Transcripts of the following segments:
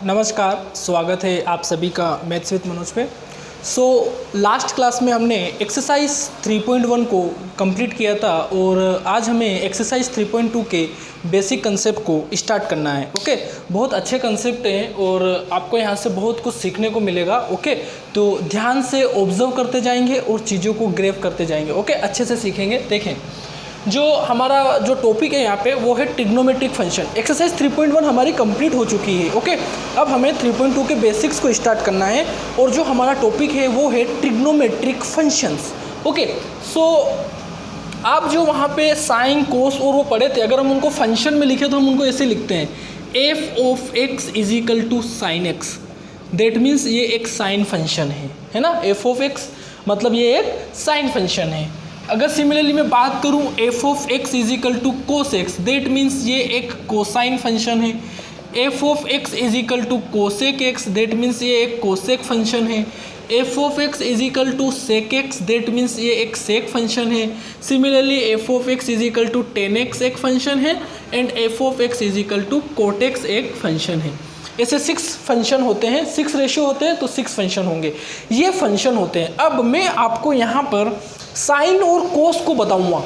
नमस्कार, स्वागत है आप सभी का मैथ्स विद मनोज पे। लास्ट क्लास में हमने एक्सरसाइज 3.1 को कंप्लीट किया था और आज हमें एक्सरसाइज 3.2 के बेसिक कंसेप्ट को स्टार्ट करना है। ओके, बहुत अच्छे कंसेप्ट हैं और आपको यहाँ से बहुत कुछ सीखने को मिलेगा। ओके, तो ध्यान से ऑब्जर्व करते जाएंगे और चीज़ों को ग्रेव करते जाएंगे। ओके, अच्छे से सीखेंगे। देखें, जो हमारा जो टॉपिक है यहाँ पे वो है ट्रिग्नोमेट्रिक फंक्शन। एक्सरसाइज 3.1 हमारी कंप्लीट हो चुकी है। ओके, अब हमें 3.2 के बेसिक्स को स्टार्ट करना है और जो हमारा टॉपिक है वो है ट्रिग्नोमेट्रिक फंक्शंस। ओके, आप जो वहाँ पे साइन कोस और वो पढ़े थे, अगर हम उनको फंक्शन में लिखे तो हम उनको ऐसे लिखते हैं, f of x is equal to sine x. That means ये एक साइन फंक्शन है ना। एफ ऑफ एक्स मतलब ये एक साइन फंक्शन है। अगर सिमिलरली मैं बात करूं f of x is equal to cos x, that means ये एक कोसाइन फंक्शन है। F of x is equal to cosec x, that means ये एक कोसेक फंक्शन है। F of x is equal to sec x, that means ये एक sec function है। Similarly f of x is equal to tan x एक function है and f of x is equal to cot x एक function है। ऐसे 6 function होते हैं, 6 रेशियो होते हैं तो 6 फंक्शन होंगे। ये फंक्शन होते हैं। अब मैं आपको यहाँ पर साइन और कोस को बताऊंगा।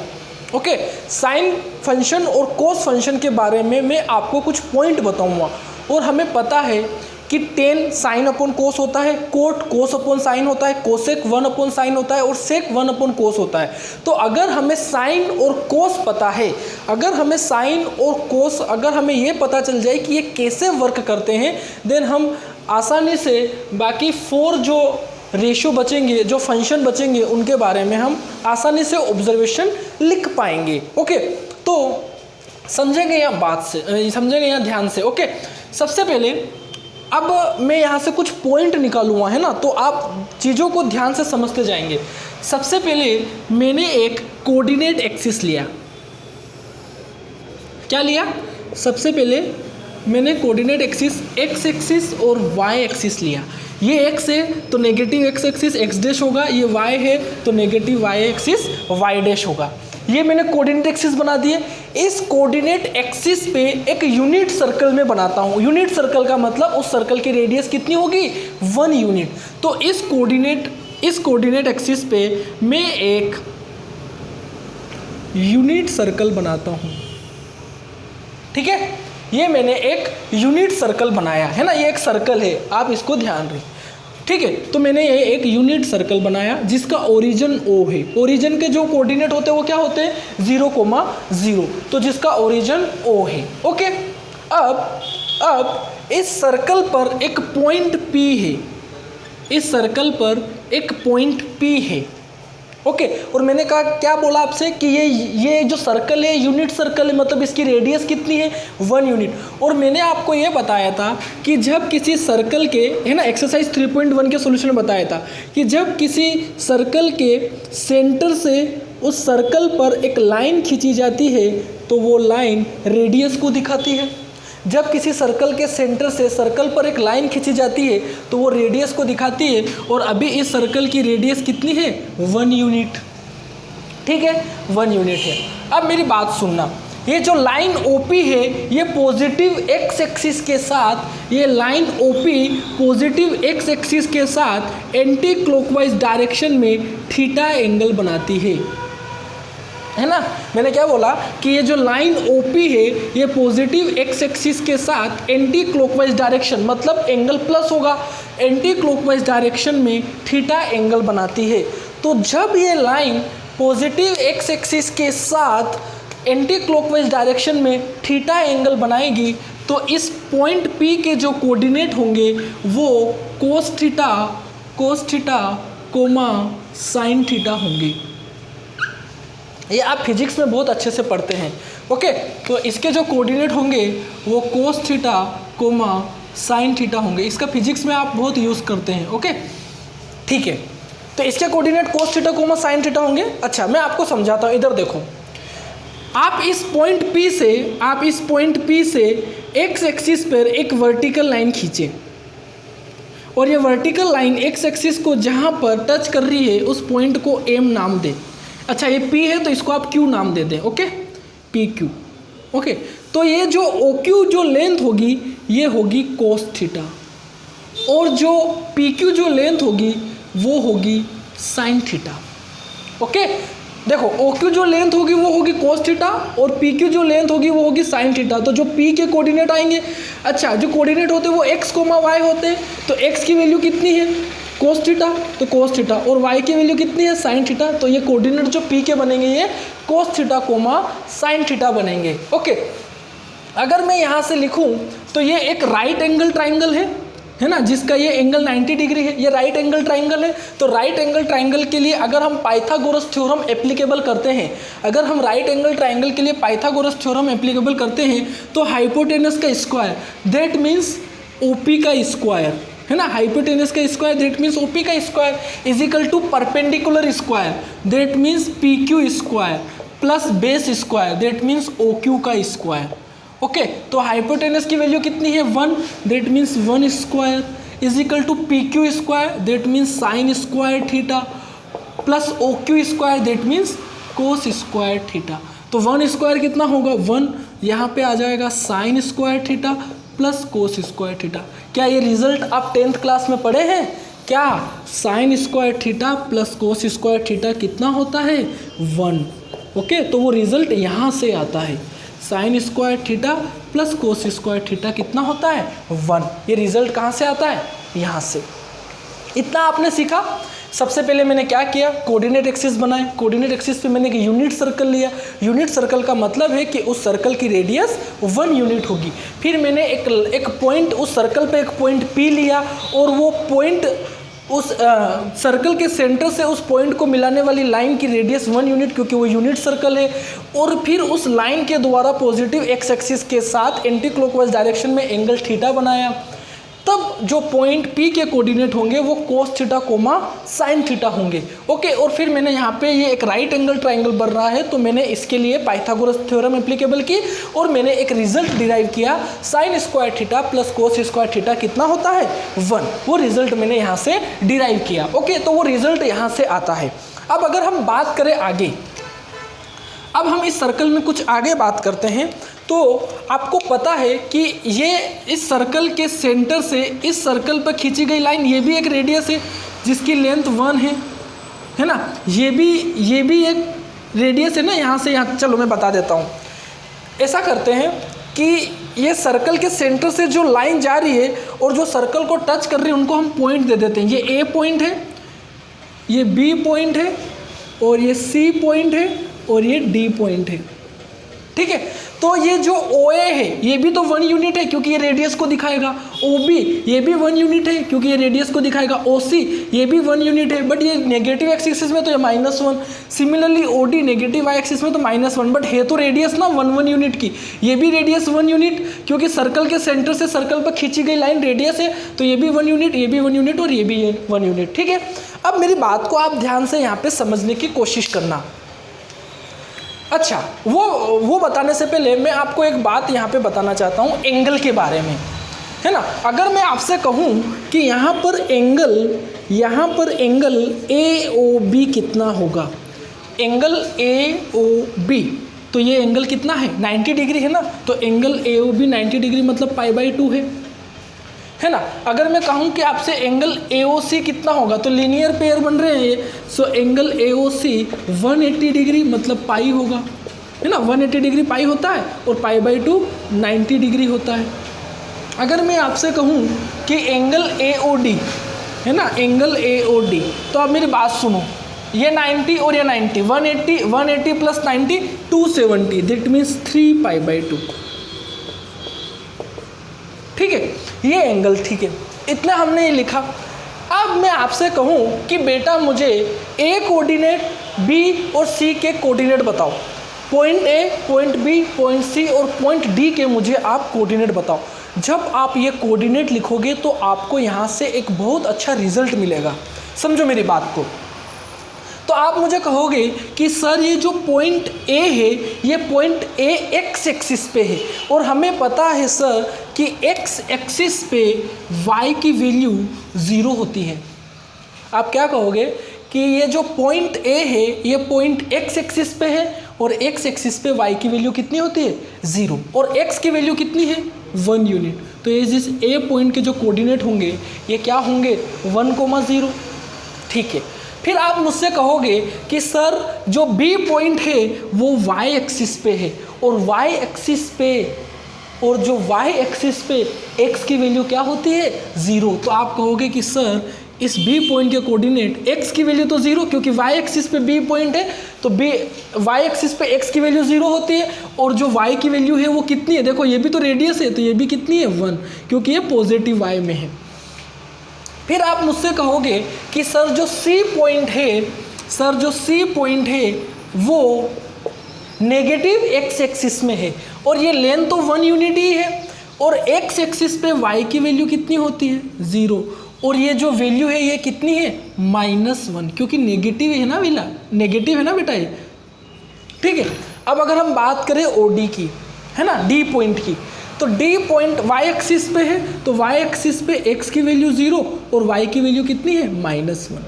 ओके, साइन फंक्शन और कोस फंक्शन के बारे में मैं आपको कुछ पॉइंट बताऊंगा। और हमें पता है कि टेन साइन अपॉन कोस होता है, कोट कोस अपॉन साइन होता है, कोसेक 1 अपॉन साइन होता है और सेक 1 अपॉन कोस होता है। तो अगर हमें साइन और कोस पता है, अगर हमें साइन और कोस अगर हमें ये पता चल जाए कि ये कैसे वर्क करते हैं, देन हम आसानी से बाकी 4 जो रेशियो बचेंगे, जो फंक्शन बचेंगे, उनके बारे में हम आसानी से ऑब्जर्वेशन लिख पाएंगे। ओके, तो समझेंगे यहाँ बात से, समझेंगे यहाँ ध्यान से। ओके, सबसे पहले अब मैं यहाँ से कुछ पॉइंट निकालूंगा, है ना, तो आप चीज़ों को ध्यान से समझते जाएंगे। सबसे पहले मैंने एक कोऑर्डिनेट एक्सिस लिया। क्या लिया? सबसे पहले मैंने कोऑर्डिनेट एक्सिस एक्स एक्सिस और वाई एक्सिस लिया। ये एक्स है तो negative x axis x dash होगा, ये वाई है तो negative y axis y dash होगा। ये मैंने कोऑर्डिनेट एक्सिस बना दिए। इस कोऑर्डिनेट एक्सिस पे एक यूनिट सर्कल में बनाता हूँ। यूनिट सर्कल का मतलब उस सर्कल की रेडियस कितनी होगी? 1 यूनिट। तो इस कोऑर्डिनेट एक्सिस पे मैं एक यूनिट सर्कल बनाता हूँ। ठीक है, ये मैंने एक यूनिट सर्कल बनाया है ना, ये एक सर्कल है, आप इसको ध्यान रखें। ठीक है, तो मैंने ये एक यूनिट सर्कल बनाया जिसका ओरिजिन O है। ओरिजिन के जो कोऑर्डिनेट होते हैं वो क्या होते हैं? 0,0, तो जिसका ओरिजिन O है। ओके, अब इस सर्कल पर एक पॉइंट P है। इस सर्कल पर एक पॉइंट P है। ओके, और मैंने कहा, क्या बोला आपसे कि ये जो सर्कल है यूनिट सर्कल है, मतलब इसकी रेडियस कितनी है? 1 यूनिट। और मैंने आपको ये बताया था कि जब किसी सर्कल के, है ना, एक्सरसाइज 3.1 के सॉल्यूशन में बताया था कि जब किसी सर्कल के सेंटर से उस सर्कल पर एक लाइन खींची जाती है तो वो लाइन रेडियस को दिखाती है। जब किसी सर्कल के सेंटर से सर्कल पर एक लाइन खींची जाती है तो वो रेडियस को दिखाती है। और अभी इस सर्कल की रेडियस कितनी है? 1 यूनिट। ठीक है, 1 यूनिट है। अब मेरी बात सुनना, ये जो लाइन OP है ये पॉजिटिव एक्स एक्सिस के साथ, ये line OP positive x axis के साथ एंटी क्लॉकवाइज डायरेक्शन में थीटा एंगल बनाती है ना। मैंने क्या बोला कि ये जो लाइन OP है ये पॉजिटिव एक्स एक्सिस के साथ एंटी क्लॉकवाइज डायरेक्शन, मतलब एंगल प्लस होगा, एंटी क्लॉकवाइज डायरेक्शन में थीटा एंगल बनाती है। तो जब ये लाइन पॉजिटिव एक्स एक्सिस के साथ एंटी क्लॉकवाइज डायरेक्शन में थीटा एंगल बनाएगी तो इस पॉइंट P के जो कोऑर्डिनेट होंगे वो cos theta coma sine theta होंगे। ये आप फिजिक्स में बहुत अच्छे से पढ़ते हैं। ओके, तो इसके जो कोऑर्डिनेट होंगे वो cos theta coma sine theta होंगे। इसका फिजिक्स में आप बहुत यूज़ करते हैं। ओके, ठीक है, तो इसके coordinate cos theta coma sine theta होंगे। अच्छा, मैं आपको समझाता हूँ। इधर देखो, आप इस पॉइंट P से एक्स एक्सिस पर एक वर्टिकल लाइन खींचे और ये वर्टिकल लाइन एक्स एक्सिस को जहाँ पर टच कर रही है उस पॉइंट को M नाम दे। अच्छा, ये P है तो इसको आप Q नाम दे दें। Okay, PQ। ओके, तो ये जो OQ जो लेंथ होगी ये होगी cos थीटा, और जो PQ जो लेंथ होगी वो होगी sin थीटा। ओके, देखो OQ जो लेंथ होगी वो होगी cos थीटा और PQ जो लेंथ होगी वो होगी sin थीटा। तो जो P के कोऑर्डिनेट आएंगे, अच्छा जो कोऑर्डिनेट होते हैं वो x, y होते हैं, तो x की वैल्यू कितनी है cos थीटा, तो cos थीटा, और y की वैल्यू कितनी है sin थीटा। तो ये कोऑर्डिनेट जो P के बनेंगे ये cos थीटा, sin थीटा बनेंगे। ओके, अगर मैं यहाँ से लिखूँ तो ये एक राइट एंगल ट्राइंगल है ना, जिसका ये एंगल 90 डिग्री है, ये राइट एंगल ट्राइंगल है। तो राइट एंगल ट्राइंगल के लिए अगर हम पाइथागोरस थ्योरम एप्लीकेबल करते हैं, अगर हम राइट एंगल ट्राइंगल के लिए पाइथागोरस थ्योरम एप्लीकेबल करते हैं तो हाइपोटेनस का स्क्वायर दैट मीन्स ओपी का स्क्वायर, है ना, हाइपोटेनस का स्क्वायर दैट मीन्स ओपी का square is equal to perpendicular square that means PQ square plus base square that means OQ का स्क्वायर। ओके, तो हाइपोटेनस की वैल्यू कितनी है 1 that means 1 square is equal to P Q square that means sine square theta plus O Q square that means cos square theta. तो 1 square कितना होगा 1, यहाँ पे आ जाएगा sine square theta plus cos square theta. क्या ये result आप 10th class में पढ़े हैं क्या? Sign square theta plus cos square theta कितना होता है 1। ओके, तो वो रिजल्ट यहाँ से आता है, sign square theta plus cos square theta कितना होता है 1। ये रिजल्ट कहाँ से आता है? यहाँ से। इतना आपने सीखा। सबसे पहले मैंने क्या किया, कोऑर्डिनेट एक्सिस बनाए, कोऑर्डिनेट एक्सिस पे मैंने एक यूनिट सर्कल लिया। यूनिट सर्कल का मतलब है कि उस सर्कल की रेडियस 1 यूनिट होगी। फिर मैंने एक पॉइंट, उस सर्कल पे एक पॉइंट P लिया और वो पॉइंट उस सर्कल के सेंटर से उस पॉइंट को मिलाने वाली लाइन की रेडियस 1 यूनिट, क्योंकि वो यूनिट सर्कल है। और फिर उस लाइन के द्वारा पॉजिटिव एक्स एक्सिस के साथ एंटी क्लॉकवाइज डायरेक्शन में एंगल थीटा बनाया। तब जो पॉइंट P के कोऑर्डिनेट होंगे वो कोस थीटा साइन थीटा होंगे। ओके, और फिर मैंने यहाँ पे ये एक राइट एंगल ट्राइंगल बन रहा है तो मैंने इसके लिए पाइथागोरस थ्योरम एप्लीकेबल की और मैंने एक रिजल्ट डिराइव किया, sign square theta plus cos square theta कितना होता है 1। वो रिजल्ट मैंने यहाँ से डिराइव किया। ओके, तो वो रिजल्ट यहाँ से आता है। अब अगर हम बात करें आगे, अब हम इस सर्कल में कुछ आगे बात करते हैं। तो आपको पता है कि ये इस सर्कल के सेंटर से इस सर्कल पर खींची गई लाइन, ये भी एक रेडियस है जिसकी लेंथ 1 है ना, ये भी एक रेडियस है ना, यहाँ से यहाँ। चलो मैं बता देता हूँ। ऐसा करते हैं कि ये सर्कल के सेंटर से जो लाइन जा रही है और जो सर्कल को टच कर रही है उनको हम पॉइंट दे देते हैं। ये A पॉइंट है, ये B पॉइंट है, और ये C पॉइंट है, और ये D पॉइंट है। ठीक है, तो ये जो OA है ये भी तो 1 यूनिट है क्योंकि ये रेडियस को दिखाएगा। OB ये भी 1 यूनिट है क्योंकि ये रेडियस को दिखाएगा। OC ये भी 1 यूनिट है, बट ये नेगेटिव एक्सिस में तो ये -1। Similarly OD negative y axis में तो -1, बट है तो रेडियस ना 1 यूनिट की। ये भी रेडियस 1 यूनिट क्योंकि सर्कल के सेंटर से सर्कल पर खींची गई लाइन रेडियस है, तो ये भी 1 यूनिट, ये भी 1 यूनिट और ये भी 1 यूनिट। ठीक है, अब मेरी बात को आप ध्यान से यहाँ पे समझने की कोशिश करना। अच्छा, वो बताने से पहले मैं आपको एक बात यहाँ पे बताना चाहता हूँ एंगल के बारे में, है ना। अगर मैं आपसे कहूँ कि यहाँ पर एंगल AOB कितना होगा, एंगल AOB, तो ये एंगल कितना है 90 डिग्री है ना, तो एंगल AOB 90 डिग्री मतलब π/2 है ना। अगर मैं कहूँ कि आपसे एंगल AOC कितना होगा, तो लीनियर पेयर बन रहे हैं ये, सो एंगल AOC 180 डिग्री मतलब पाई होगा, है ना। 180 डिग्री पाई होता है और π/2 90 डिग्री होता है। अगर मैं आपसे कहूँ कि एंगल AOD है ना, एंगल AOD, तो आप मेरी बात सुनो, ये 90 और ये 90, 180 प्लस 90 270, दैट मीन्स 3π/2। ठीक है, ये एंगल, ठीक है, इतना हमने ये लिखा। अब मैं आपसे कहूँ कि बेटा मुझे A कोऑर्डिनेट, B और C के कोऑर्डिनेट बताओ, point A, point B, point C और पॉइंट D के मुझे आप कोऑर्डिनेट बताओ। जब आप ये कोऑर्डिनेट लिखोगे तो आपको यहाँ से एक बहुत अच्छा रिजल्ट मिलेगा। समझो मेरी बात को। तो आप मुझे कहोगे कि सर ये जो पॉइंट A है ये पॉइंट A x एक्सिस पे है, और हमें पता है सर कि x एक्सिस पे y की वैल्यू 0 होती है। आप क्या कहोगे कि ये जो पॉइंट A है ये पॉइंट x एक्सिस पे है और एक्स एक्सिस पे वाई की वैल्यू कितनी होती है 0 और एक्स की वैल्यू कितनी है 1 यूनिट। तो ये जिस ए पॉइंट के जो कोऑर्डिनेट होंगे ये क्या होंगे 1,0। ठीक है, फिर आप मुझसे कहोगे कि सर जो बी पॉइंट है वो वाई एक्सिस पे है और वाई एक्सिस पे और जो वाई एक्सिस पे एक्स की वैल्यू क्या होती है 0। तो आप कहोगे कि सर इस बी पॉइंट के कोऑर्डिनेट एक्स की वैल्यू तो 0 क्योंकि वाई एक्सिस पे बी पॉइंट है तो बी वाई एक्सिस पे एक्स की वैल्यू 0 होती है और जो वाई की वैल्यू है वो कितनी है, देखो ये भी तो रेडियस है तो ये भी कितनी है 1 क्योंकि ये पॉजिटिव वाई में है। फिर आप मुझसे कहोगे कि सर जो सी पॉइंट है वो नेगेटिव एक्स एक्सिस में है और ये लेंथ तो 1 यूनिट ही है और एक्स एक्सिस पे वाई की वैल्यू कितनी होती है 0 और ये जो वैल्यू है ये कितनी है -1 क्योंकि नेगेटिव है ना बेटा, नेगेटिव है ना बेटा ये। ठीक है, अब अगर हम बात करें ओडी की, है ना, डी पॉइंट की, तो डी पॉइंट वाई एक्सिस पे है तो वाई एक्सिस पे एक्स की वैल्यू 0 और वाई की वैल्यू कितनी है -1।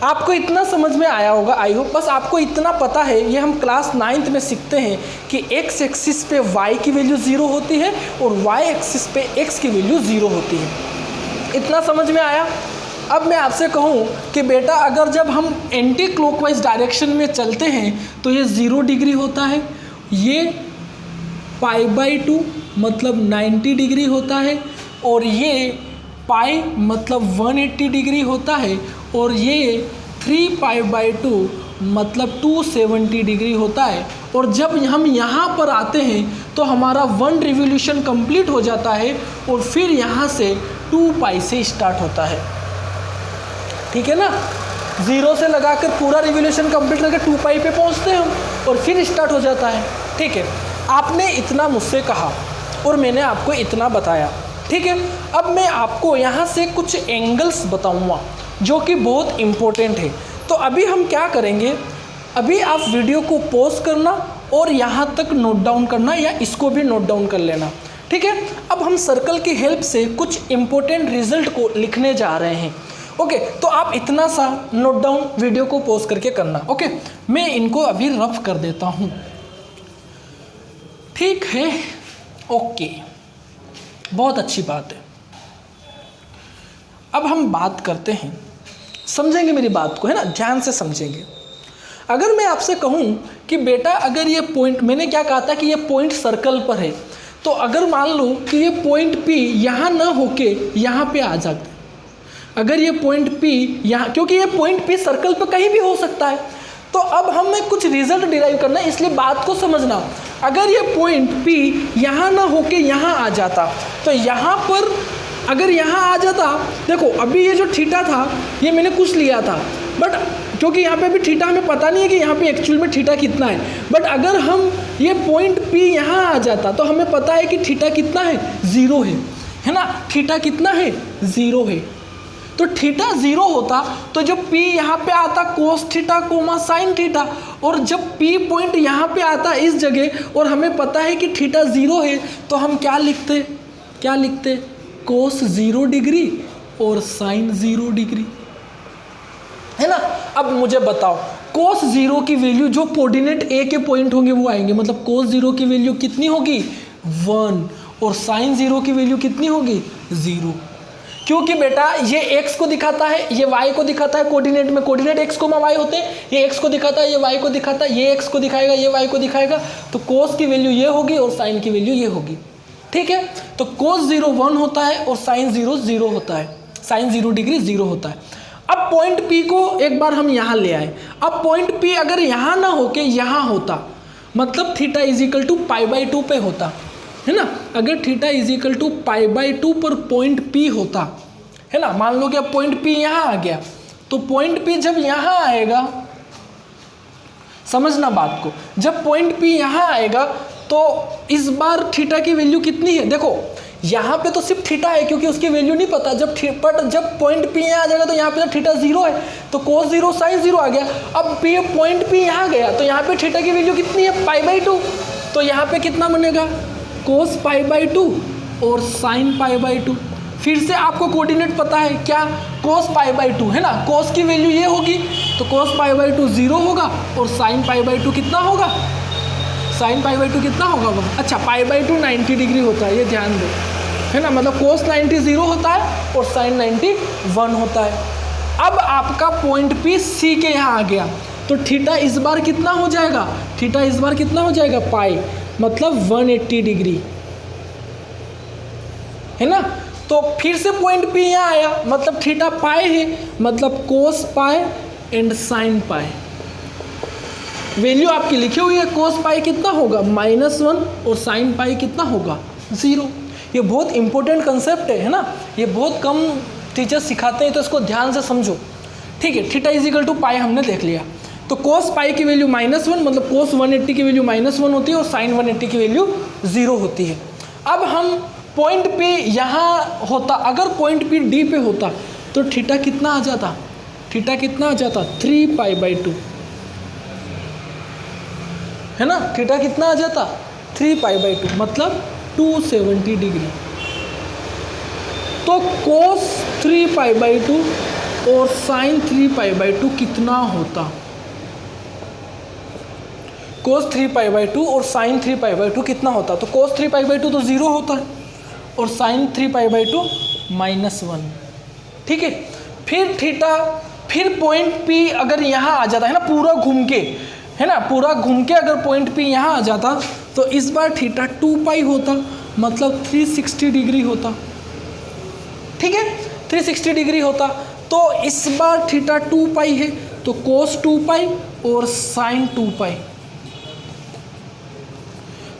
आपको इतना समझ में आया होगा, आई होप। बस आपको इतना पता है, ये हम क्लास 9th में सीखते हैं कि एक्स एक्सिस पे वाई की वैल्यू 0 होती है और वाई एक्सिस पे एक्स की वैल्यू 0 होती है। इतना समझ में आया। अब मैं आपसे कहूँ कि बेटा अगर जब हम एंटी क्लॉकवाइज डायरेक्शन में चलते हैं तो ये 0 डिग्री होता है, ये π/2 मतलब 90 डिग्री होता है और ये पाई मतलब 180 डिग्री होता है और ये 3π/2 मतलब 270 डिग्री होता है। और जब हम यहाँ पर आते हैं तो हमारा 1 रिवोल्यूशन कंप्लीट हो जाता है और फिर यहाँ से 2π से स्टार्ट होता है। ठीक है ना, 0 से लगाकर पूरा रिवोल्यूशन कंप्लीट करके 2π पे पहुँचते हैं हम और फिर स्टार्ट हो जाता है। ठीक है, आपने इतना मुझसे कहा और मैंने आपको इतना बताया। ठीक है, अब मैं आपको यहाँ से कुछ एंगल्स बताऊँगा जो कि बहुत इम्पोर्टेंट है। तो अभी हम क्या करेंगे, अभी आप वीडियो को पॉज करना और यहाँ तक नोट डाउन करना या इसको भी नोट डाउन कर लेना। ठीक है, अब हम सर्कल की हेल्प से कुछ इम्पोर्टेंट रिजल्ट को लिखने जा रहे हैं। ओके, तो आप इतना सा नोट डाउन वीडियो को पॉज करके करना। ओके, मैं इनको अभी रफ कर देता हूँ। ठीक है, ओके, बहुत अच्छी बात है। अब हम बात करते हैं, समझेंगे मेरी बात को, है ना, ध्यान से समझेंगे। अगर मैं आपसे कहूँ कि बेटा अगर ये पॉइंट, मैंने क्या कहा था कि ये पॉइंट सर्कल पर है, तो अगर मान लो कि ये पॉइंट P यहाँ ना होके यहाँ पे आ जाते, अगर ये पॉइंट P यहाँ, क्योंकि ये पॉइंट P सर्कल पर कहीं भी हो सकता है, तो अब हमें कुछ रिजल्ट डिराइव करना है, इसलिए बात को समझना। अगर ये पॉइंट P यहाँ ना होके यहाँ आ जाता तो यहाँ पर अगर यहाँ आ जाता, देखो अभी ये जो थीटा था ये मैंने कुछ लिया था, बट क्योंकि यहाँ पे भी थीटा हमें पता नहीं है कि यहाँ पे एक्चुअल में थीटा कितना है, बट अगर हम ये पॉइंट P यहाँ आ जाता तो हमें पता है कि थीटा कितना है 0 है ना, थीटा कितना है 0 है। तो थीटा 0 होता तो जब P यहाँ पे आता cos theta coma sine theta, और जब P पॉइंट यहाँ पे आता इस जगह और हमें पता है कि थीटा 0 है तो हम क्या लिखते कोस 0 डिग्री और साइन 0 डिग्री, है ना। अब मुझे बताओ कोस 0 की वैल्यू जो कोऑर्डिनेट A के पॉइंट होंगे वो आएंगे, मतलब कोस 0 की वैल्यू कितनी होगी 1 और साइन 0 की वैल्यू कितनी होगी 0, क्योंकि बेटा ये x को दिखाता है, ये y को दिखाता है। कोऑर्डिनेट में कोऑर्डिनेट x, y होते हैं, ये x को दिखाता है, ये y को दिखाता है, ये x को दिखाएगा, ये y को दिखाएगा, तो कोस की वैल्यू ये होगी और साइन की वैल्यू ये होगी। ठीक है, तो कोस 0 1 होता है और साइन 0 0 होता है, साइन 0 डिग्री 0 होता है। अब पॉइंट P को एक बार हम यहाँ ले आए। अब पॉइंट P अगर यहाँ ना होके यहाँ होता, मतलब थीटा इजिकल टू π/2 पे होता, है ना। अगर थीटा इजिकल टू π/2 पर पॉइंट P होता, है ना, मान लो कि अब पॉइंट P यहाँ आ गया, तो पॉइंट P जब यहाँ आएगा, समझना बात को, जब पॉइंट P यहाँ आएगा तो इस बार थीटा की वैल्यू कितनी है, देखो यहाँ पे तो सिर्फ थीटा है क्योंकि उसकी वैल्यू नहीं पता, जब पॉइंट P यहाँ आ जाएगा तो यहाँ पे तो थीटा 0 है, तो कोस 0 साइन 0 आ गया। अब पॉइंट P यहाँ गया तो यहाँ पे थीटा की वैल्यू कितनी है π/2, तो यहाँ पे कितना बनेगा कोस π/2 और साइन π/2। फिर से आपको कोऑर्डिनेट पता है क्या, कोस π/2 है ना, कोस की वैल्यू ये होगी तो cos पाई बाई 2 0 होगा और sin पाई बाई 2 कितना होगा, sin पाई बाई 2 कितना होगा 1। अच्छा पाई बाई 2 90 डिग्री होता है, ये ध्यान दो, है ना, मतलब cos 90 0 होता है और sin 90 1 होता है। अब आपका पॉइंट P C के यहाँ आ गया, तो थीटा इस बार कितना हो जाएगा, थीटा इस बार कितना हो जाएगा पाई, मतलब 180 डिग्री, है ना। तो फिर से पॉइंट P यहाँ आया, मतलब थीटा पाई है, मतलब कोस पाई एंड साइन पाई। वैल्यू आपकी लिखी हुई है, कोस पाई कितना होगा -1 और साइन पाई कितना होगा 0। ये बहुत इंपॉर्टेंट कंसेप्ट है ना, ये बहुत कम टीचर्स सिखाते हैं, तो इसको ध्यान से समझो, ठीक है। थीटा इज इक्वल टू पाई हमने देख लिया, तो कोस पाई की वैल्यू -1, मतलब कोस 180 की वैल्यू -1 होती है और साइन 180 की वैल्यू 0 होती है। अब हम पॉइंट पे यहाँ होता, अगर पॉइंट पे डी पे होता तो थीटा कितना आ जाता, थीटा कितना आ जाता 3 पाई बाई 2, है ना, थीटा कितना आ जाता 3 पाई बाई 2, मतलब 270 डिग्री। तो कोस 3 पाई बाई 2 और साइन 3 पाई बाई 2 कितना होता, कोस 3 पाई बाई 2 और साइन 3 पाई बाई 2 कितना होता, तो कोस 3 पाई बाई 2 तो 0 होता है और साइन 3 पाई बाई 2 -1, ठीक है। फिर थीटा, फिर पॉइंट P अगर यहाँ आ जाता है ना पूरा घूम के, है ना, पूरा घूम के अगर पॉइंट P यहाँ आ जाता तो इस बार थीटा 2 पाई होता, मतलब 360 डिग्री होता, ठीक है, 360 डिग्री होता। तो इस बार थीटा 2 पाई है, तो कोस 2 पाई और साइन 2 पाई,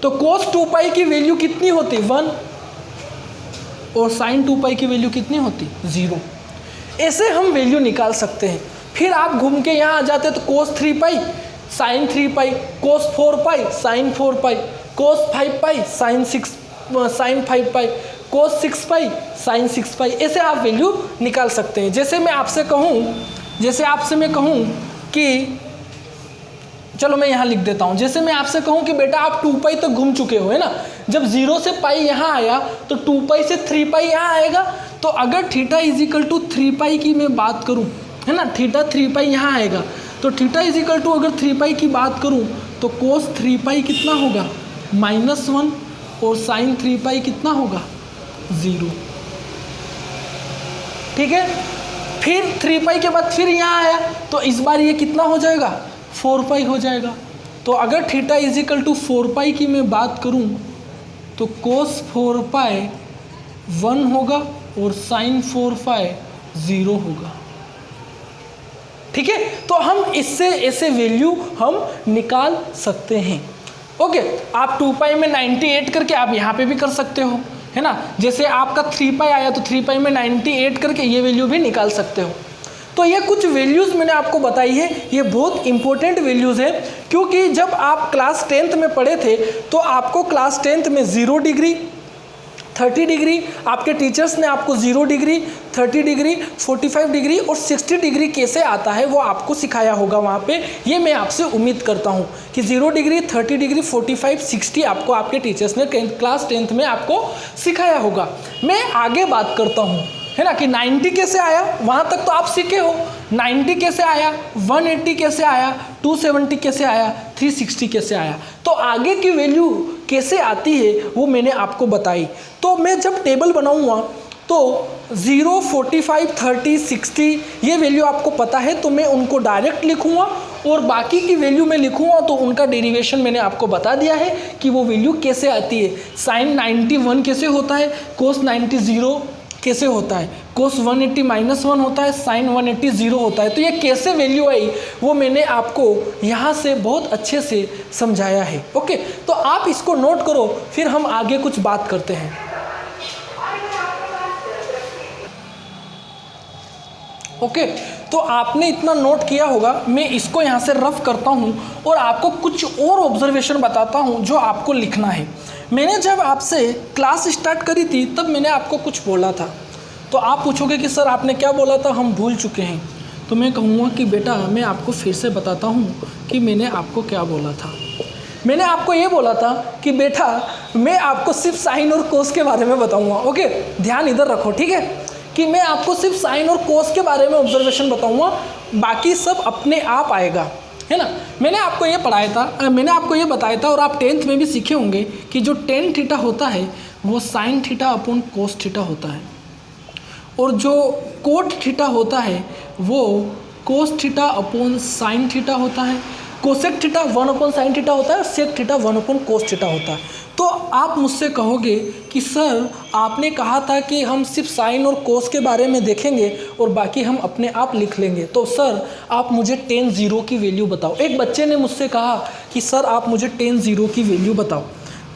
तो कोस 2 पाई की वैल्यू कितनी होती 1 और साइन 2 पाई की वैल्यू कितनी होती 0। ऐसे हम वैल्यू निकाल सकते हैं। फिर आप घूम के यहाँ आ जाते तो कोस 3 पाई साइन 3 पाई, कोस 4 पाई साइन 4 पाई, कोस 5 पाई साइन 5 पाई, कोस 6 पाई साइन 6 पाई, ऐसे आप वैल्यू निकाल सकते हैं। जैसे मैं आपसे कहूँ कि चलो मैं यहाँ लिख देता हूँ, जैसे मैं आपसे कहूँ कि बेटा आप 2 पाई तक घूम चुके हो, है ना, जब 0 से पाई यहाँ आया तो 2 पाई से 3 पाई यहाँ आएगा। तो अगर थीटा इज इक्वल टू 3 पाई की मैं बात करूँ, है ना, थीटा 3 पाई यहाँ आएगा, तो थीटा इज इक्वल टू अगर 3 पाई की बात करूँ तो कोस 3 पाई कितना होगा -1 और साइन 3 पाई कितना होगा 0, ठीक है। फिर 3 पाई के बाद फिर यहाँ आया तो इस बार ये कितना हो जाएगा 4 पाई हो जाएगा। तो अगर थीटा इज इक्वल टू 4 पाई की मैं बात करूं तो कोस 4 पाई 1 होगा और साइन 4 पाई 0 होगा, ठीक है। तो हम इससे ऐसे वैल्यू हम निकाल सकते हैं। ओके, आप 2 पाई में 98 करके आप यहाँ पे भी कर सकते हो, है ना, जैसे आपका 3 पाई आया तो 3 पाई में 98 करके ये वैल्यू भी निकाल सकते हो। तो ये कुछ वैल्यूज़ मैंने आपको बताई है, ये बहुत इंपॉर्टेंट वैल्यूज़ है, क्योंकि जब आप क्लास 10th में पढ़े थे तो आपको क्लास 10th में 0 डिग्री 30 डिग्री आपके टीचर्स ने आपको 0 डिग्री 30 डिग्री 45 डिग्री और 60 डिग्री कैसे आता है वो आपको सिखाया होगा वहाँ पे। ये मैं आपसे उम्मीद करता हूँ कि 0 डिग्री 30 डिग्री 45 60 आपको आपके टीचर्स ने क्लास 10th में आपको सिखाया होगा। मैं आगे बात करता हूँ, है ना, कि 90 कैसे आया, वहाँ तक तो आप सीखे हो। 90 कैसे आया, 180 कैसे आया, 270 कैसे आया, 360 कैसे आया, तो आगे की वैल्यू कैसे आती है वो मैंने आपको बताई। तो मैं जब टेबल बनाऊंगा तो 0 45 30 60 ये वैल्यू आपको पता है तो मैं उनको डायरेक्ट लिखूंगा और बाकी की वैल्यू मैं लिखूंगा तो उनका डेरिवेशन मैंने आपको बता दिया है कि वो वैल्यू कैसे आती है। साइन 91 कैसे होता है, कोस 90 0 कैसे होता है, कोस 180 -1 होता है, साइन 180 0 होता है। तो ये कैसे वैल्यू आई वो मैंने आपको यहाँ से बहुत अच्छे से समझाया है। ओके, तो आप इसको नोट करो, फिर हम आगे कुछ बात करते हैं। ओके, तो आपने इतना नोट किया होगा, मैं इसको यहाँ से रफ करता हूँ और आपको कुछ और ऑब्जर्वेशन बताता हूँ जो आपको लिखना है। मैंने जब आपसे क्लास स्टार्ट करी थी तब मैंने आपको कुछ बोला था, तो आप पूछोगे कि सर आपने क्या बोला था, हम भूल चुके हैं। तो मैं कहूँगा कि बेटा मैं आपको फिर से बताता हूँ कि मैंने आपको क्या बोला था। मैंने आपको ये बोला था कि बेटा मैं आपको सिर्फ साइन और कोस के बारे में बताऊँगा। ओके, ध्यान इधर रखो, ठीक है, कि मैं आपको सिर्फ साइन और कोस के बारे में ऑब्जर्वेशन बताऊंगा, बाकी सब अपने आप आएगा, है ना। मैंने आपको ये पढ़ाया था, मैंने आपको ये बताया था और आप 10th में भी सीखे होंगे कि जो टेन थीटा होता है वो sine theta upon cos theta होता है, और जो कोट थीटा होता है वो cos theta upon sine theta होता है। Cosec theta 1 upon sine theta होता है और sec theta 1 upon cos theta होता है। तो आप मुझसे कहोगे कि सर आपने कहा था कि हम सिर्फ साइन और कोस के बारे में देखेंगे और बाकी हम अपने आप लिख लेंगे, तो सर आप मुझे tan 0 की वैल्यू बताओ। एक बच्चे ने मुझसे कहा कि सर आप मुझे tan 0 की वैल्यू बताओ,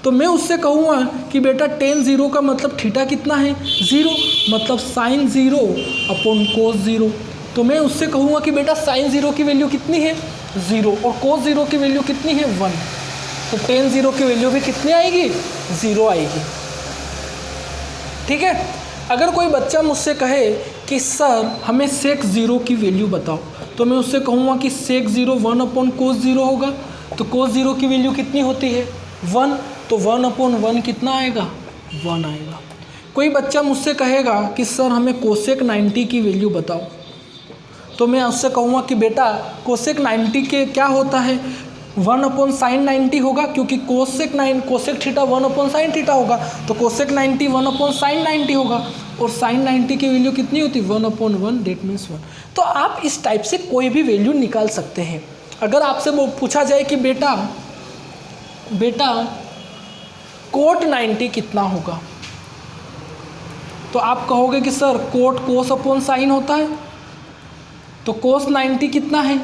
तो मैं उससे कहूँगा कि बेटा tan 0 का मतलब थीटा कितना है, 0, मतलब साइन 0 अपॉन कोस 0। तो मैं उससे कहूँगा कि बेटा साइन 0 की वैल्यू कितनी है, 0, और कोस 0 की वैल्यू कितनी है, 1। तो tan 0 की वैल्यू भी कितनी आएगी, 0 आएगी। ठीक है। अगर कोई बच्चा मुझसे कहे कि सर हमें सेक 0 की वैल्यू बताओ, तो मैं उससे कहूँगा कि सेक 0 1 अपॉन कोस 0 होगा। तो कोस 0 की वैल्यू कितनी होती है, 1, तो 1 अपॉन 1 कितना आएगा, 1 आएगा। कोई बच्चा मुझसे कहेगा कि सर हमें कोसेक 90 की वैल्यू बताओ, तो मैं उससे कहूँगा कि बेटा कोसेक 90 के क्या होता है, 1 अपॉन साइन 90 होगा, क्योंकि cosec theta 1 upon sine theta होगा, तो कोसेक 90 1 अपॉन साइन 90 होगा, और साइन 90 की वैल्यू कितनी होती है, 1 अपॉन 1, डेट मीन्स 1। तो आप इस टाइप से कोई भी वैल्यू निकाल सकते हैं। अगर आपसे वो पूछा जाए कि बेटा कोट 90 कितना होगा, तो आप कहोगे कि sir cot cos upon sine होता है, तो कोस 90 कितना है,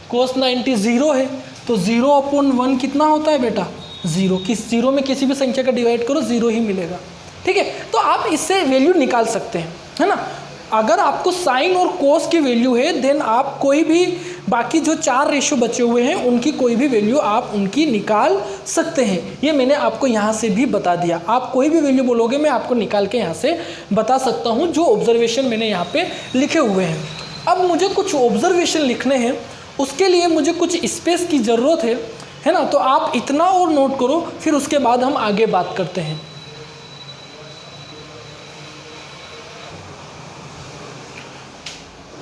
कोस 90 0 है, तो 0 अपॉन 1 कितना होता है बेटा, 0। किस 0 में किसी भी संख्या का डिवाइड करो 0 ही मिलेगा। ठीक है, तो आप इससे वैल्यू निकाल सकते हैं, है ना। अगर आपको साइन और कोस की वैल्यू है, देन आप कोई भी बाकी जो 4 रेशियो बचे हुए हैं उनकी कोई भी वैल्यू आप उनकी निकाल सकते हैं। ये मैंने आपको यहाँ से भी बता दिया। आप कोई भी वैल्यू बोलोगे मैं आपको निकाल के यहाँ से बता सकता हूँ, जो ऑब्जर्वेशन मैंने यहाँ पे लिखे हुए हैं। अब मुझे कुछ ऑब्जर्वेशन लिखने हैं, उसके लिए मुझे कुछ स्पेस की ज़रूरत है ना। तो आप इतना और नोट करो, फिर उसके बाद हम आगे बात करते हैं।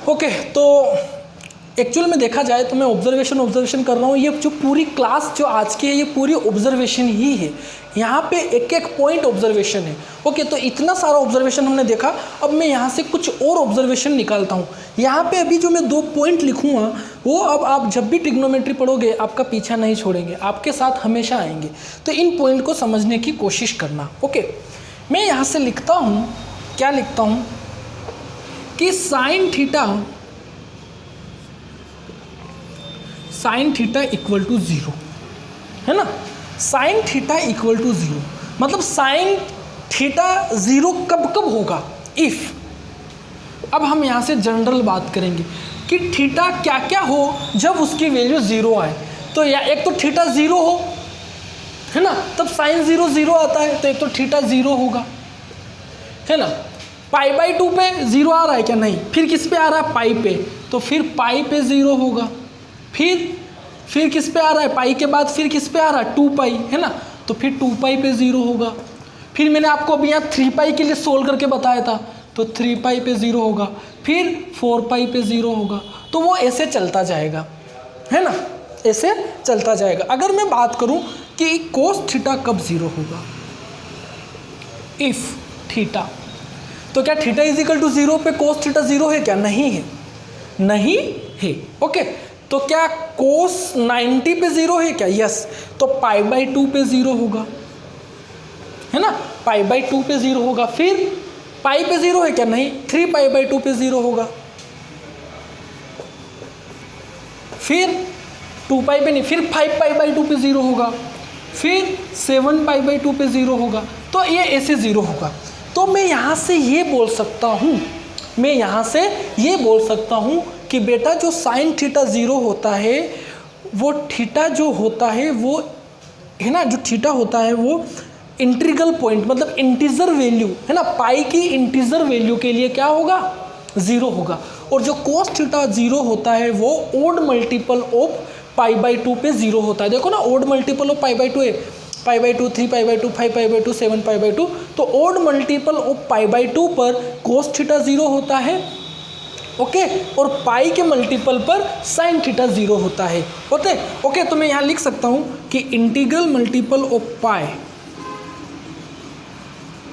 ओके, तो एक्चुअल में देखा जाए तो मैं ऑब्जर्वेशन कर रहा हूँ। ये जो पूरी क्लास जो आज की है ये पूरी ऑब्जर्वेशन ही है। यहाँ पे एक एक पॉइंट ऑब्जर्वेशन है। ओके, तो इतना सारा ऑब्जर्वेशन हमने देखा। अब मैं यहाँ से कुछ और ऑब्जर्वेशन निकालता हूँ। यहाँ पे अभी जो मैं 2 पॉइंट लिखूँगा वो अब आप जब भी ट्रिग्नोमेट्री पढ़ोगे आपका पीछा नहीं छोड़ेंगे, आपके साथ हमेशा आएंगे। तो इन पॉइंट को समझने की कोशिश करना। ओके, मैं यहाँ से लिखता हूँ, क्या लिखता हूँ कि साइन थीटा इक्वल टू 0, है ना। साइन थीटा इक्वल टू 0 मतलब साइन थीटा 0 कब कब होगा, इफ़। अब हम यहाँ से जनरल बात करेंगे कि थीटा क्या क्या हो जब उसकी वैल्यू 0 आए। तो या एक तो थीटा 0 हो, है ना, तब साइन 0 0 आता है, तो एक तो थीटा 0 होगा, है ना। π/2 पे 0 आ रहा है क्या, नहीं। फिर किस पे आ रहा है, पाई पे, तो फिर पाई पे 0 होगा। फिर किस पे आ रहा है, पाई के बाद फिर किस पे आ रहा है, 2π, है ना, तो फिर 2π पे 0 होगा। फिर मैंने आपको अभी यहाँ 3π के लिए सोल्व करके बताया था, तो 3π पे 0 होगा। फिर 4π पे 0 होगा। तो वो ऐसे चलता जाएगा, है ना, ऐसे चलता जाएगा। अगर मैं बात करूँ कि कोस थीटा कब 0 होगा, इफ़ थीटा, तो क्या थीटा इजिकल टू 0 पे कोस थीटा 0 है क्या, नहीं है, नहीं है। ओके, तो क्या कोस 90 पे 0 है क्या, यस। तो π/2 पे 0 होगा, है ना, π/2 पे 0 होगा। फिर पाई पे 0 है क्या, नहीं। 3π/2 पे 0 होगा। फिर 2π पे नहीं, फिर 5π/2 पे 0 होगा। फिर 7π/2 पे 0 होगा। तो ये ऐसे 0 होगा। तो मैं यहाँ से ये बोल सकता हूँ, कि बेटा जो साइन थीटा 0 होता है वो थीटा जो होता है वो, है ना, जो थीटा होता है वो इंटीग्रल पॉइंट मतलब इंटीजर वैल्यू, है ना, पाई की इंटीजर वैल्यू के लिए क्या होगा, 0 होगा। और जो कोस थीटा 0 होता है वो ओड मल्टीपल ऑफ π/2 पे 0 होता है। देखो ना, ओड मल्टीपल ऑफ π/2 है, pi by 2, 3 pi by 2, 5 pi by 2, 7 pi by 2। तो odd multiple of pi by 2 पर कोस थीटा 0 होता है, ओके, और पाई के मल्टीपल पर साइन थीटा 0 होता है, ओके। तो मैं यहाँ लिख सकता हूँ कि integral multiple of pi,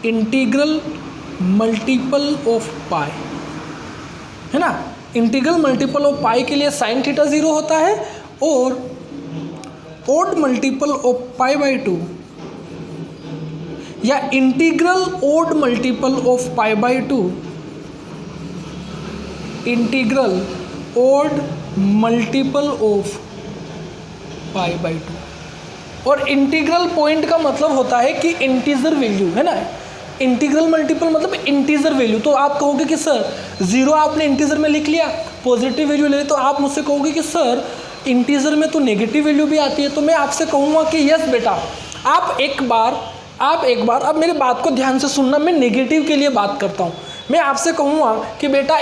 integral multiple of pi, है ना, इंटीग्रल मल्टीपल ऑफ पाई के लिए साइन थीटा 0 होता है, और odd multiple of pi by 2 या integral odd multiple of pi by 2, integral odd multiple of pi by 2। और इंटीग्रल पॉइंट का मतलब होता है कि इंटीजर वैल्यू, है ना, इंटीग्रल मल्टीपल मतलब इंटीजर वैल्यू। तो आप कहोगे कि सर 0 आपने इंटीजर में लिख लिया, पॉजिटिव वैल्यू ले, तो आप मुझसे कहोगे कि सर इंटीजर में तो नेगेटिव वैल्यू भी आती है। तो मैं आपसे कहूँगा कि यस बेटा, आप एक बार अब मेरी बात को ध्यान से सुनना, मैं नेगेटिव के लिए बात करता हूँ। मैं आपसे कहूँगा कि बेटा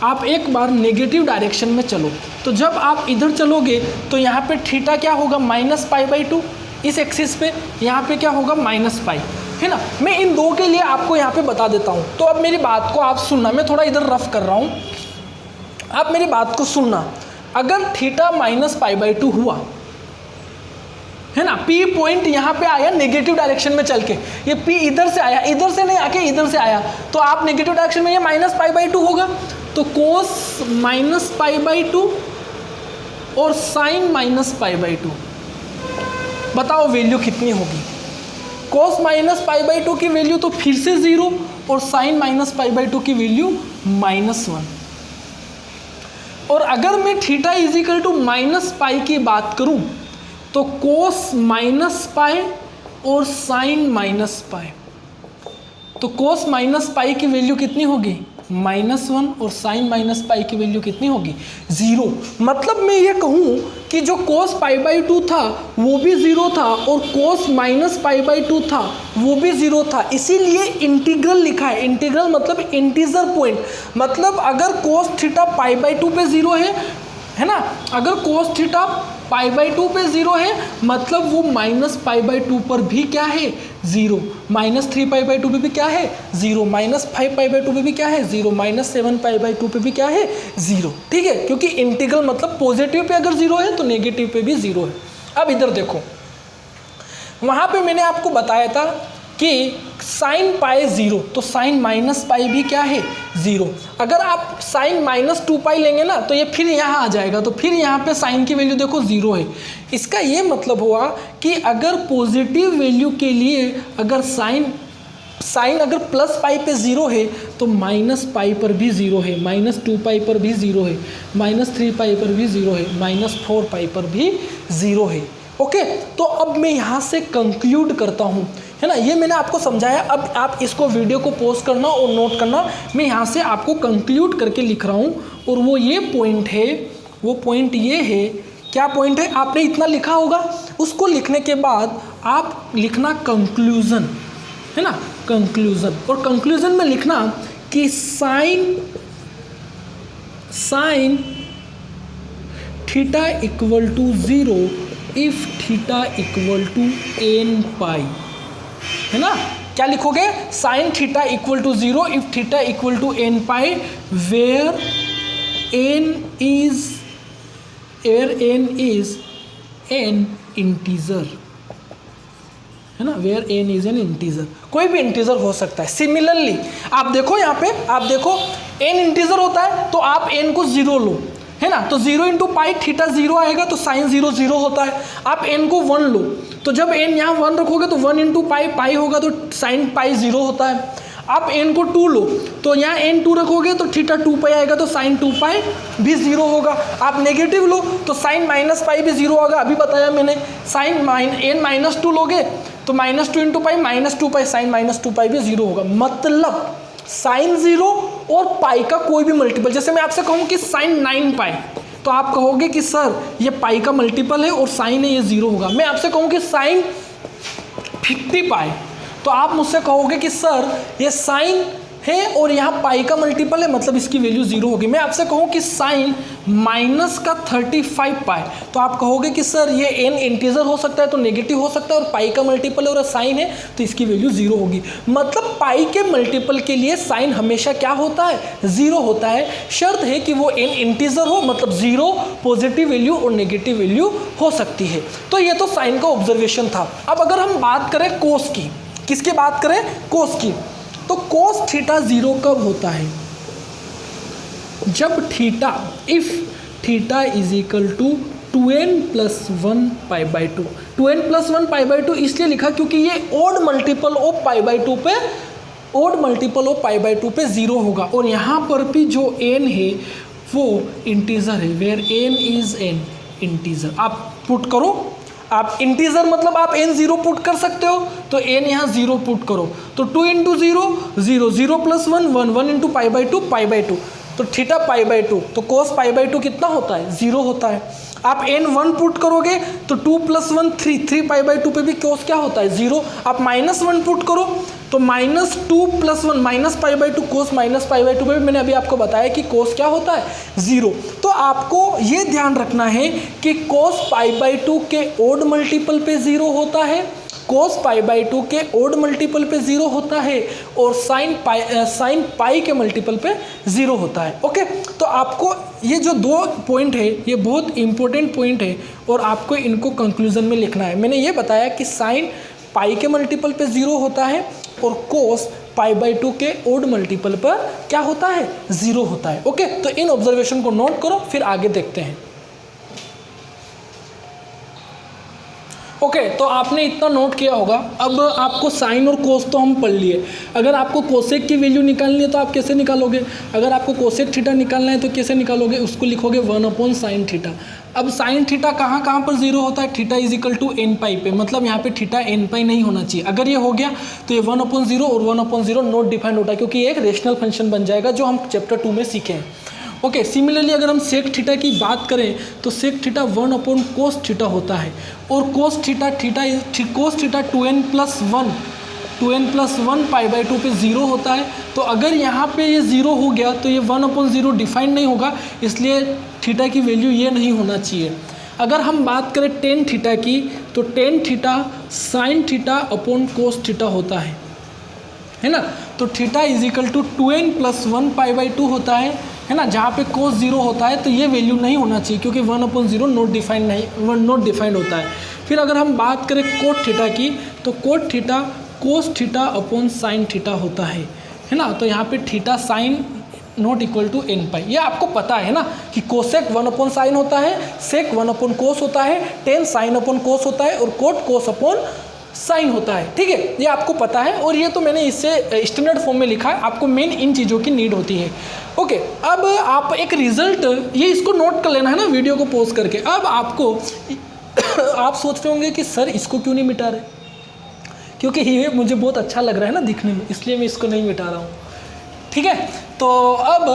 आप एक बार नेगेटिव डायरेक्शन में चलो। तो जब आप इधर चलोगे तो यहाँ पे थीटा क्या होगा, माइनस पाई बाई 2, इस एक्सिस पे यहाँ पे क्या होगा, माइनस पाई, है ना। मैं इन दो के लिए आपको यहाँ पे बता देता हूँ। तो अब मेरी बात को आप सुनना, मैं थोड़ा इधर रफ कर रहा हूँ, आप मेरी बात को सुनना। अगर थीटा माइनस पाई बाई 2 हुआ, है ना, पी पॉइंट यहाँ पे आया नेगेटिव डायरेक्शन में चल के, ये पी इधर से आया, इधर से नहीं आके इधर से आया, तो आप नेगेटिव डायरेक्शन में ये माइनस पाई बाई 2 होगा। तो कोस माइनस पाई बाई 2 और साइन माइनस पाई बाई 2, बताओ वैल्यू कितनी होगी। कोस माइनस पाई बाई 2 की वैल्यू तो फिर से 0 और साइन माइनस पाई बाई 2 की वैल्यू -1। और अगर मैं theta equal to minus pi की बात करूं तो कोस माइनस पाई और साइन माइनस पाई, तो कोस माइनस पाई की वैल्यू कितनी होगी, -1, और साइन माइनस पाई की वैल्यू कितनी होगी, 0। मतलब मैं ये कहूँ कि जो कोस पाई बाई 2 था वो भी 0 था, और कोस माइनस पाई बाई 2 था वो भी 0 था। इसीलिए इंटीग्रल लिखा है। इंटीग्रल मतलब इंटीजर पॉइंट, मतलब अगर कोस थीटा पाई बाई 2 पे 0 है ना, अगर कोस थीटा पाई बाई 2 पे 0 है, मतलब वो माइनस पाई बाई 2 पर भी क्या है, 0, -3 पाई बाई 2 पे भी क्या है, 0, -5 पाई बाई 2 पे भी क्या है, 0, -7 पाई बाई 2 पे भी क्या है, 0। ठीक है, क्योंकि इंटीग्रल मतलब पॉजिटिव पे अगर 0 है तो नेगेटिव पे भी 0 है। अब इधर देखो, वहाँ पे मैंने आपको बताया था कि साइन पाई 0, तो साइन माइनस पाई भी क्या है, 0। अगर आप साइन -2 पाई लेंगे ना तो ये फिर यहाँ आ जाएगा, तो फिर यहाँ पे साइन की वैल्यू देखो 0 है। इसका ये मतलब हुआ कि अगर पॉजिटिव वैल्यू के लिए अगर साइन अगर प्लस पाई पे 0 है तो माइनस पाई पर भी 0 है, -2 पाई पर भी 0 है, -3 पाई पर भी 0 है, -4 पाई पर भी 0 है। ओके, तो अब मैं यहाँ से कंक्लूड करता हूँ, है ना, ये मैंने आपको समझाया। अब आप इसको वीडियो को पॉज करना और नोट करना। मैं यहाँ से आपको कंक्लूड करके लिख रहा हूँ, और वो ये पॉइंट है, वो पॉइंट ये है, क्या पॉइंट है, आपने इतना लिखा होगा, उसको लिखने के बाद आप लिखना कंक्लूजन, है ना, कंक्लूजन। और कंक्लूजन में लिखना कि sine theta equal to 0 if theta equal to n pi, है ना। क्या लिखोगे, sine theta equal to 0 if theta equal to n pi, where n is an integer, है ना, where n is an integer, कोई भी इंटीजर हो सकता है। सिमिलरली आप देखो यहाँ पे, आप देखो n इंटीजर होता है तो आप n को 0 लो, है ना, तो 0 इंटू पाई थीटा 0 आएगा, तो साइन 0 0 होता है। आप n को 1 लो, तो जब n यहाँ 1 रखोगे तो 1 इंटू पाई होगा, तो साइन पाई 0 होता है। आप n को 2 लो, तो यहाँ n 2 रखोगे तो थीटा 2 पाई आएगा, तो साइन 2 पाई भी 0 होगा। आप नेगेटिव लो तो साइन माइनस पाई भी 0 होगा, अभी बताया मैंने। साइन n -2 लोगे तो -2 इंटू पाई -2 पाई, साइन -2 पाई भी 0 होगा। मतलब साइन 0 और पाई का कोई भी मल्टीपल, जैसे मैं आपसे कहूँ कि साइन 9 पाई, तो आप कहोगे कि सर ये पाई का मल्टीपल है और साइन है, ये 0 होगा। मैं आपसे कहूँ कि साइन 50 पाई, तो आप मुझसे कहोगे कि सर ये साइन है और यहाँ पाई का मल्टीपल है, मतलब इसकी वैल्यू 0 होगी। मैं आपसे कहूँ कि साइन माइनस का 35 पाई, तो आप कहोगे कि सर ये n इंटीजर हो सकता है तो नेगेटिव हो सकता है, और पाई का मल्टीपल है और साइन है तो इसकी वैल्यू 0 होगी। मतलब पाई के मल्टीपल के लिए साइन हमेशा क्या होता है, 0 होता है। शर्त है कि वो n इंटीजर हो, मतलब 0 पॉजिटिव वैल्यू और नेगेटिव वैल्यू हो सकती है। तो ये तो साइन का ऑब्जर्वेशन था। अब अगर हम बात करें कोस की, किसकी बात करें, कोस की, तो कोस थीटा 0 कब होता है, जब theta, if theta is equal to 2n plus 1 pi by 2। 2n plus 1 pi by 2 इसलिए लिखा क्योंकि ये odd multiple of pi by 2 पे, odd multiple of pi by 2 पे 0 होगा। और यहाँ पर भी जो n है वो इंटीजर है, where n is n integer. आप पुट करो, आप इंटीजर मतलब आप n 0 पुट कर सकते हो, तो n यहाँ 0 पुट करो, तो 2 into 0 0, 0 plus 1 1, 1 into pi by 2 pi by 2, तो थीटा पाई बाई 2, तो कोस पाई बाई 2 कितना होता है, 0 होता है। आप n 1 पुट करोगे तो 2 प्लस 1 3, 3 पाई बाई 2 पे भी कोस क्या होता है, 0। आप माइनस 1 पुट करो तो minus 2 plus 1 minus pi by 2, cos minus pi by 2 पे भी मैंने अभी आपको बताया कि कोस क्या होता है, 0। तो आपको ये ध्यान रखना है कि कोस पाई बाई 2 के ओड मल्टीपल पे 0 होता है, कोस पाई बाई 2 के ओड मल्टीपल पे 0 होता है, और साइन पाई के मल्टीपल पे 0 होता है। ओके, तो आपको ये जो 2 पॉइंट है ये बहुत इंपॉर्टेंट पॉइंट है और आपको इनको कंक्लूजन में लिखना है। मैंने ये बताया कि साइन पाई के मल्टीपल पे 0 होता है और कोस पाई बाई 2 के ओड मल्टीपल पर क्या होता है, 0 होता है। ओके, तो इन ऑब्जर्वेशन को नोट करो, फिर आगे देखते हैं। ओके, तो आपने इतना नोट किया होगा। अब आपको साइन और कोस तो हम पढ़ लिए। अगर आपको कोसेक की वैल्यू निकालनी है तो आप कैसे निकालोगे, अगर आपको कोसेक थीटा निकालना है तो कैसे निकालोगे, उसको लिखोगे 1 साइन थीटा। अब साइन थीटा कहाँ कहाँ पर 0 होता है, theta is equal to n pi पे, मतलब यहाँ पे थीटा n पाई नहीं होना चाहिए। अगर ये हो गया तो ये 1/0 और 1/0 नॉट डिफाइंड होता है, क्योंकि ये एक रेशनल फंक्शन बन जाएगा जो हम चैप्टर 2 में सीखे हैं। ओके, सिमिलरली अगर हम सेक थीटा की बात करें तो सेक थीटा 1 कोस थीटा होता है, और cos theta cos theta 2n plus 1 pi by 2 पे 0 होता है। तो अगर यहाँ पे ये 0 हो गया तो ये 1/0 डिफाइंड नहीं होगा, इसलिए थीटा की वैल्यू ये नहीं होना चाहिए। अगर हम बात करें टेन थीटा की तो tan theta sine theta upon cos theta होता है ना। तो theta is equal to 2n plus 1 pi by 2 होता है ना, जहाँ पे कोस 0 होता है तो ये वैल्यू नहीं होना चाहिए क्योंकि 1/0 नॉट डिफाइंड होता है। फिर अगर हम बात करें कोट थीटा की तो cot theta cos theta upon sine theta होता है ना। तो यहाँ पे theta sine not equal to n pi, ये आपको पता है ना कि कोसेक 1 साइन होता है, सेक 1 कोस होता है, टेन साइन अपॉन कोस होता है और कोट कोस अपॉन साइन होता है। ठीक है, ये आपको पता है और ये तो मैंने इससे स्टैंडर्ड फॉर्म में लिखा है, आपको मेन इन चीज़ों की नीड होती है। ओके, अब आप एक रिजल्ट, ये इसको नोट कर लेना है ना वीडियो को पॉज करके। अब आपको आप सोच रहे होंगे कि सर इसको क्यों नहीं मिटा रहे, क्योंकि ये मुझे बहुत अच्छा लग रहा है ना दिखने में, इसलिए मैं इसको नहीं मिटा रहा हूँ। ठीक है, तो अब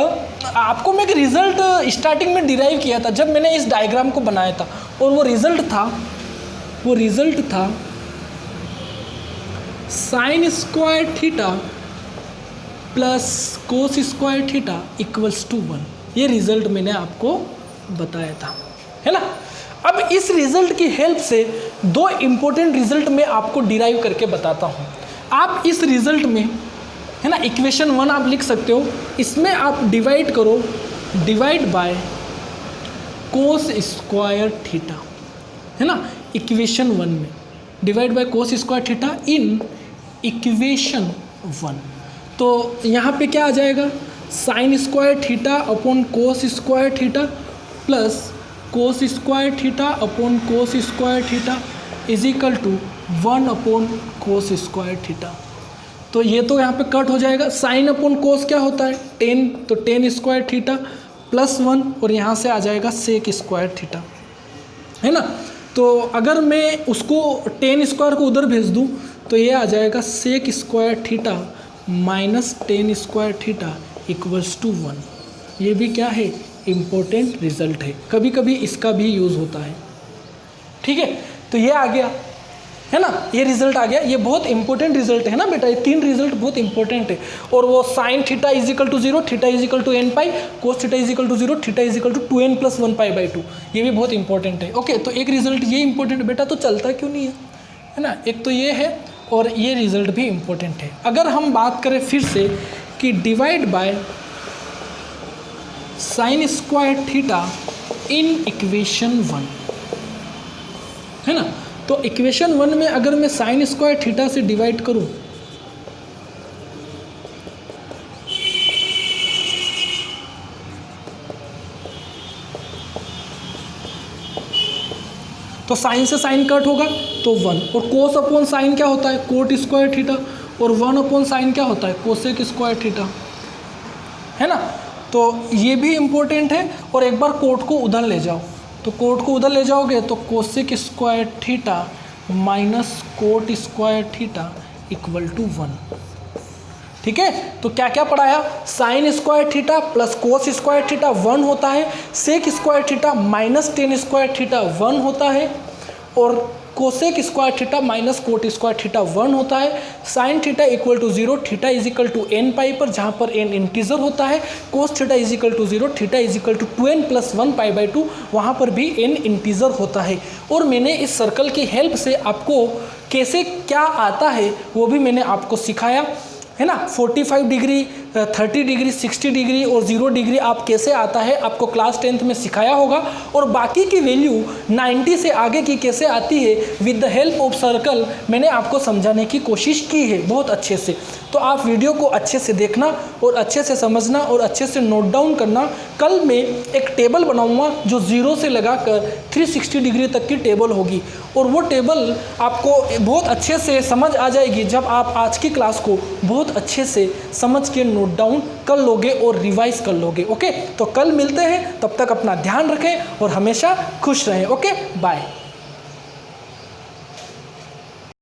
आपको मैं एक रिज़ल्ट स्टार्टिंग में डिराइव किया था जब मैंने इस डायग्राम को बनाया था, और वो रिज़ल्ट था sine square theta plus cos square theta equals to 1। ये रिज़ल्ट मैंने आपको बताया था, है ना। अब इस रिज़ल्ट की हेल्प से 2 इम्पोर्टेंट रिज़ल्ट मैं आपको डिराइव करके बताता हूँ। आप इस रिज़ल्ट में, है ना, इक्वेशन 1 आप लिख सकते हो, इसमें आप डिवाइड करो, divide by cos square theta, है ना। इक्वेशन 1 में divide by cos square theta in equation 1। तो यहाँ पे क्या आ जाएगा, sine square theta upon cos square theta plus cos square theta upon cos square theta is equal to 1 upon cos square theta. तो ये तो यहाँ पे कट हो जाएगा। साइन अपॉन कोस क्या होता है, 10, तो 10 स्क्वायर थीटा प्लस 1, और यहाँ से आ जाएगा सेक स्क्वायर थीटा, है ना। तो अगर मैं उसको 10 स्क्वायर को उधर भेज दूँ तो ये आ जाएगा sec square theta minus 10 square theta equals to 1। ये भी क्या है, इम्पोर्टेंट रिजल्ट है, कभी कभी इसका भी यूज़ होता है। ठीक है, तो ये आ गया। है ना, ये रिजल्ट आ गया। ये बहुत इंपॉर्टेंट रिजल्ट है ना बेटा, ये 3 रिजल्ट बहुत इंपॉर्टेंट है। और वो sine theta is equal to 0, theta is equal to n pi, cos theta is equal to 0, theta is equal to 2n + 1 pi by 2, ये भी बहुत इंपॉर्टेंट है। ओके, तो एक रिजल्ट ये इंपॉर्टेंट बेटा, तो चलता क्यों नहीं है ना, एक तो ये है और ये रिजल्ट भी इंपॉर्टेंट है। अगर हम बात करें फिर से कि divide by sine square theta in equation 1, है ना, तो इक्वेशन 1 में अगर मैं साइन स्क्वायर थीटा से डिवाइड करूं तो साइन से साइन कट होगा तो 1, और कोस अपॉन साइन क्या होता है, कोट स्क्वायर थीटा, और 1 अपॉन साइन क्या होता है, कोसेक स्क्वायर थीटा, है ना। तो ये भी इम्पोर्टेंट है। और एक बार कोट को उधर ले जाओ, तो कोट को उधर ले जाओगे तो cosec square theta minus cot square theta equal to 1। ठीक है, तो क्या क्या पढ़ाया, sine square theta plus cos square theta 1 होता है, sec square theta minus tan square theta 1 होता है, और cosec square theta minus cot square theta 1 होता है। Sine theta equal to 0, theta is equal to n pi पर, जहाँ पर एन इंटीजर होता है, कोस theta is equal to 0, theta is equal to 2n + 1 pi by 2, वहाँ पर भी एन इंटीजर होता है। और मैंने इस सर्कल की हेल्प से आपको कैसे क्या आता है वो भी मैंने आपको सिखाया, है ना। 45 डिग्री, 30 डिग्री, 60 डिग्री और 0 डिग्री आप कैसे आता है आपको क्लास 10th में सिखाया होगा। और बाकी की वैल्यू 90 से आगे की कैसे आती है with the help of circle मैंने आपको समझाने की कोशिश की है बहुत अच्छे से। तो आप वीडियो को अच्छे से देखना और अच्छे से समझना और अच्छे से नोट डाउन करना। कल मैं एक टेबल बनाऊंगा जो 0 से लगाकर 360 डिग्री तक की टेबल होगी, और वो टेबल आपको बहुत अच्छे से समझ आ जाएगी जब आप आज की क्लास को बहुत अच्छे से समझ के नोट डाउन कर लोगे और रिवाइज कर लोगे। ओके, तो कल मिलते हैं, तब तक अपना ध्यान रखें और हमेशा खुश रहें। Okay, bye.